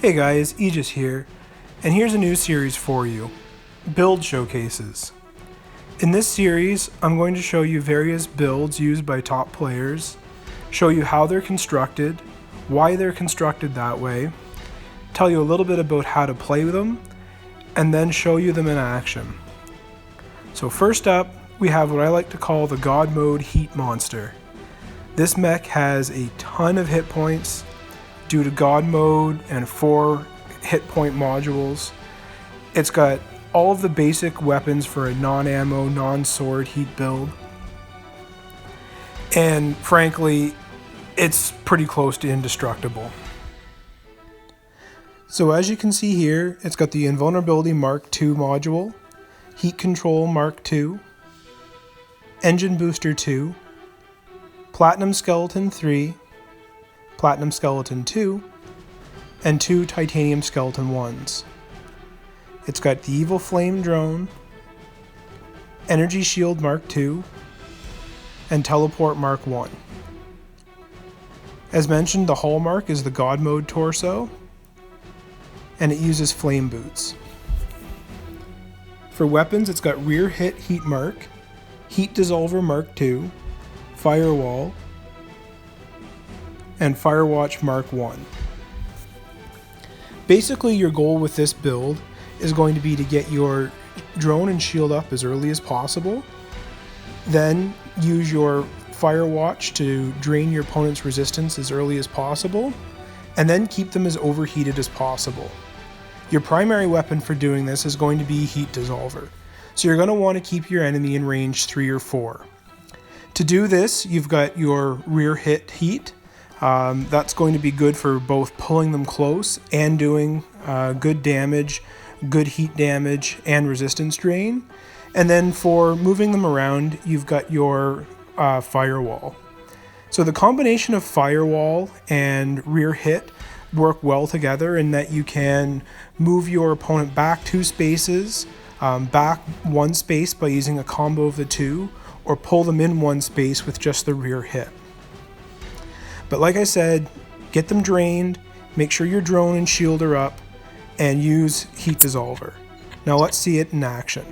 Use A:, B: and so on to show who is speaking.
A: Hey guys, Aegis here, and here's a new series for you, Build Showcases. In this series, I'm going to show you various builds used by top players, show you how they're constructed, why they're constructed that way, tell you a little bit about how to play with them, and then show you them in action. So first up, we have what I like to call the God Mode Heat Monster. This mech has a ton of hit points due to God Mode and 4 hit point modules. It's got all of the basic weapons for a non-ammo, non-sword heat build. And frankly, it's pretty close to indestructible. So as you can see here, it's got the Invulnerability Mark II module, Heat Control Mark II, Engine Booster 2, Platinum Skeleton 3, Platinum Skeleton 2, and 2 Titanium Skeleton 1s. It's got the Evil Flame Drone, Energy Shield Mark II, and Teleport Mark I. As mentioned, the hallmark is the God Mode torso, and it uses flame boots. For weapons, it's got Rear Hit Heat Mark, Heat Dissolver Mark II, Firewall, and Firewatch Mark I. Basically, your goal with this build is going to be to get your drone and shield up as early as possible, then use your Firewatch to drain your opponent's resistance as early as possible, and then keep them as overheated as possible. Your primary weapon for doing this is going to be Heat Dissolver, so you're going to want to keep your enemy in range 3 or 4. To do this, you've got your Rear Hit Heat. That's going to be good for both pulling them close and doing good damage, good heat damage, and resistance drain. And then for moving them around, you've got your Firewall. So the combination of Firewall and Rear Hit work well together in that you can move your opponent back 2 spaces, back 1 space by using a combo of the 2, or pull them in 1 space with just the Rear Hit. But like I said, get them drained, make sure your drone and shield are up, and use Heat Dissolver. Now let's see it in action.